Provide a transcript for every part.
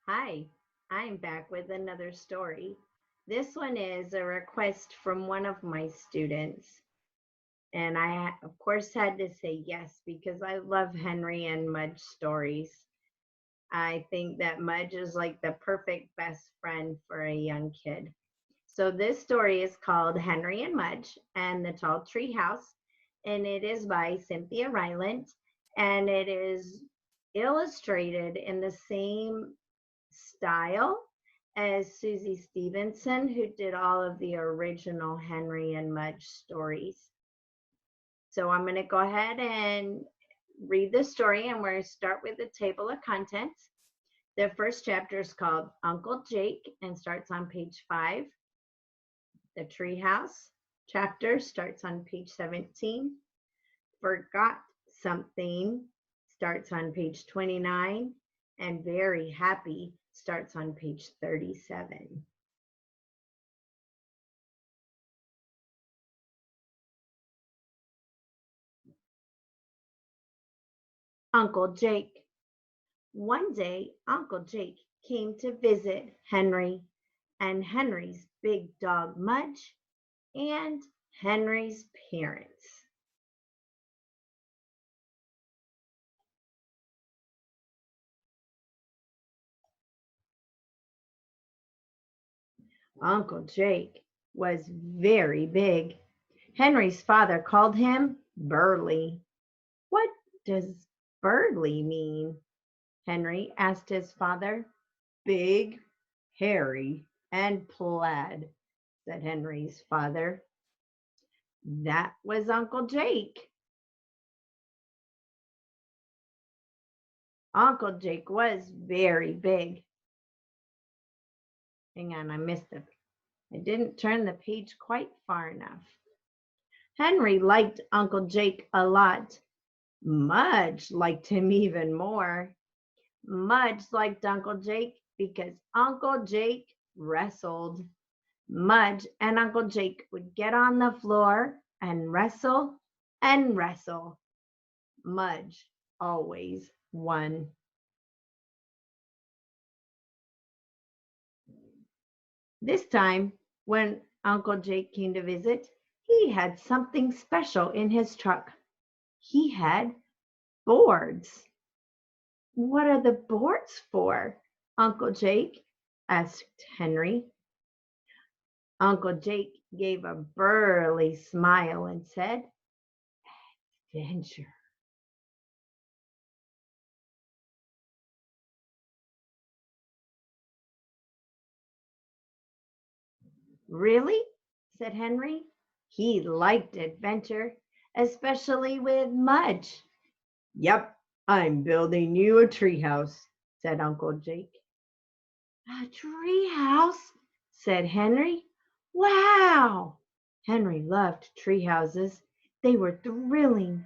Hi, I'm back with another story. This one is a request from one of my students. And I, of course, had to say yes because I love Henry and Mudge stories. I think that Mudge is like the perfect best friend for a young kid. So, this story is called Henry and Mudge and the Tall Tree House, and it is by Cynthia Rylant, and it is illustrated in the same style as Susie Stevenson, who did all of the original Henry and Mudge stories. So I'm going to go ahead and read the story, and we're going to start with the table of contents. The first chapter is called Uncle Jake and starts on page 5. The Treehouse chapter starts on page 17. Forgot Something starts on page 29, and Very Happy starts on page 37. Uncle Jake. One day, Uncle Jake came to visit Henry and Henry's big dog Mudge and Henry's parents. Uncle Jake was very big. Henry's father called him Burly. What does Burly mean? Henry asked his father. Big, hairy, and plaid, said Henry's father. That was Uncle Jake. Uncle Jake was very big. Hang on, I missed it. I didn't turn the page quite far enough. Henry liked Uncle Jake a lot. Mudge liked him even more. Mudge liked Uncle Jake because Uncle Jake wrestled. Mudge and Uncle Jake would get on the floor and wrestle and wrestle. Mudge always won. This time, when Uncle Jake came to visit, he had something special in his truck. He had boards. What are the boards for, Uncle Jake? Asked Henry. Uncle Jake gave a burly smile and said, Adventure. Really? Said Henry. He liked adventure, especially with Mudge. Yep, I'm building you a treehouse, said Uncle Jake. A treehouse, said Henry. Wow! Henry loved treehouses. They were thrilling.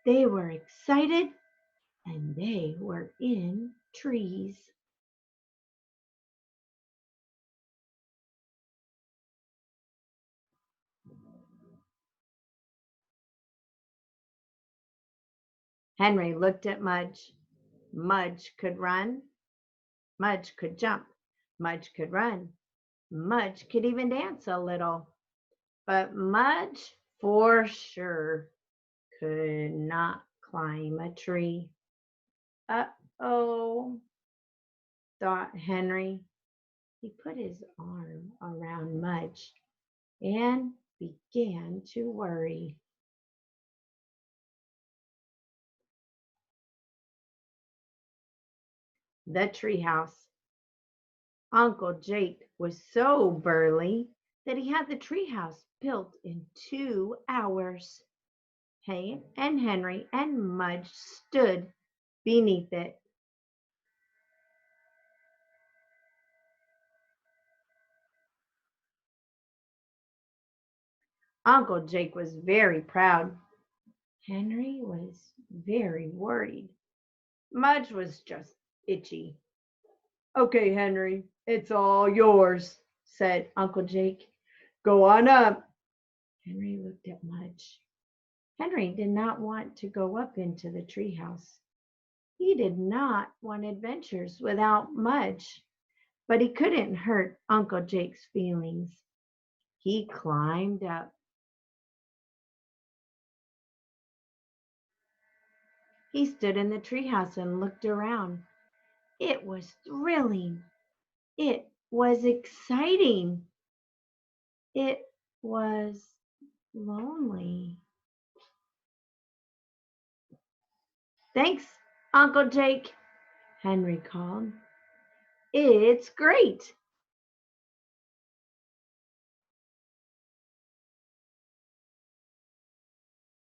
They were excited, and they were in trees. Henry looked at Mudge. Mudge could run. Mudge could jump. Mudge could run. Mudge could even dance a little. But Mudge, for sure, could not climb a tree. Uh-oh, thought Henry. He put his arm around Mudge and began to worry. The treehouse. Uncle Jake was so burly that he had the treehouse built in 2 hours. Hank and Henry and Mudge stood beneath it. Uncle Jake was very proud. Henry was very worried. Mudge was just itchy. Okay, Henry, it's all yours, said Uncle Jake. Go on up. Henry looked at Mudge. Henry did not want to go up into the treehouse. He did not want adventures without Mudge, but he couldn't hurt Uncle Jake's feelings. He climbed up. He stood in the treehouse and looked around. It was thrilling. It was exciting. It was lonely. Thanks, Uncle Jake, Henry called. It's great.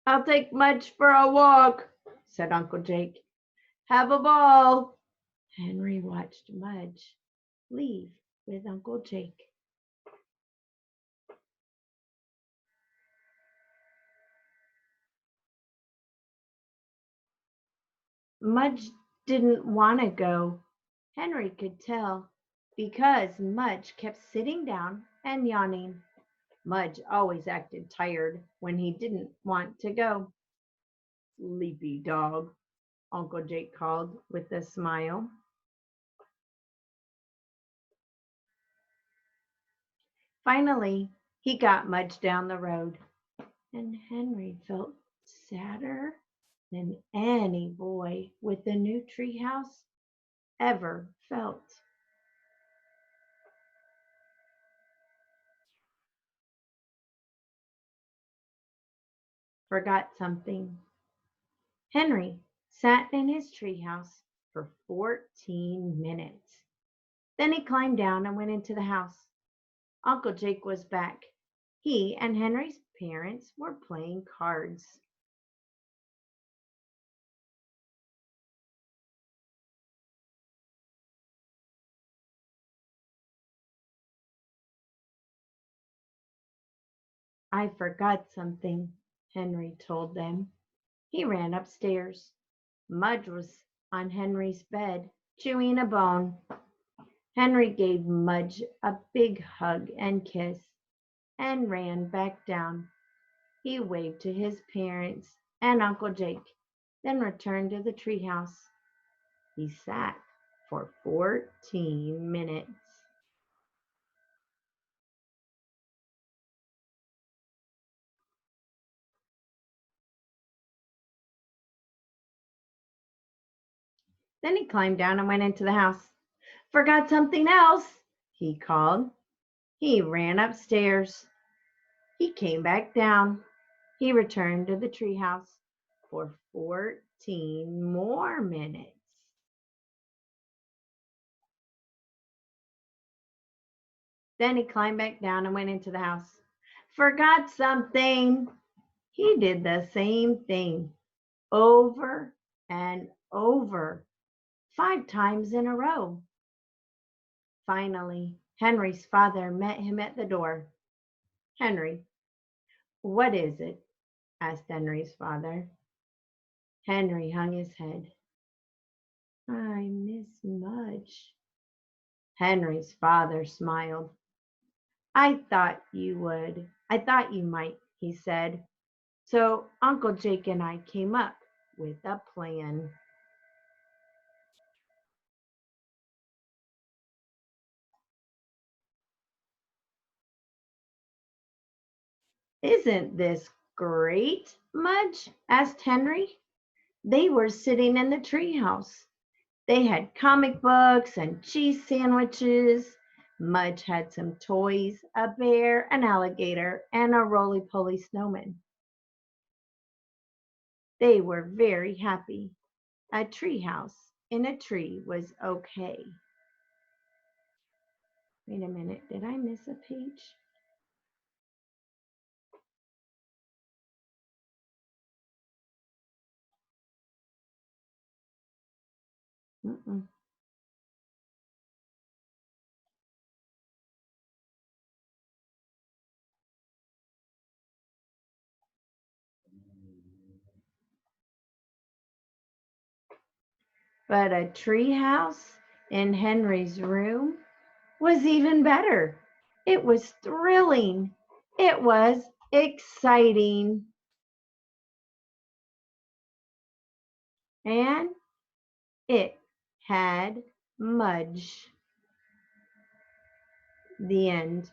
I'll take Mudge for a walk, said Uncle Jake. Have a ball. Henry watched Mudge leave with Uncle Jake. Mudge didn't want to go. Henry could tell because Mudge kept sitting down and yawning. Mudge always acted tired when he didn't want to go. Sleepy dog, Uncle Jake called with a smile. Finally, he got Mudge down the road, and Henry felt sadder than any boy with a new treehouse ever felt. Forgot something. Henry sat in his treehouse for 14 minutes. Then he climbed down and went into the house. Uncle Jake was back. He and Henry's parents were playing cards. I forgot something, Henry told them. He ran upstairs. Mudge was on Henry's bed, chewing a bone. Henry gave Mudge a big hug and kiss and ran back down. He waved to his parents and Uncle Jake, then returned to the treehouse. He sat for 14 minutes. Then he climbed down and went into the house. Forgot something else, he called. He ran upstairs. He came back down. He returned to the treehouse for 14 more minutes. Then he climbed back down and went into the house. Forgot something. He did the same thing over and over, 5 times in a row. Finally, Henry's father met him at the door. Henry, what is it? Asked Henry's father. Henry hung his head. I miss Mudge. Henry's father smiled. I thought you would. I thought you might, he said. So Uncle Jake and I came up with a plan. Isn't this great, Mudge? Asked Henry. They were sitting in the treehouse. They had comic books and cheese sandwiches. Mudge had some toys, a bear, an alligator, and a roly-poly snowman. They were very happy. A treehouse in a tree was okay. Wait a minute, did I miss a page? Mm-mm. But a treehouse in Henry's room was even better. It was thrilling. It was exciting. And It had Mudge. The end.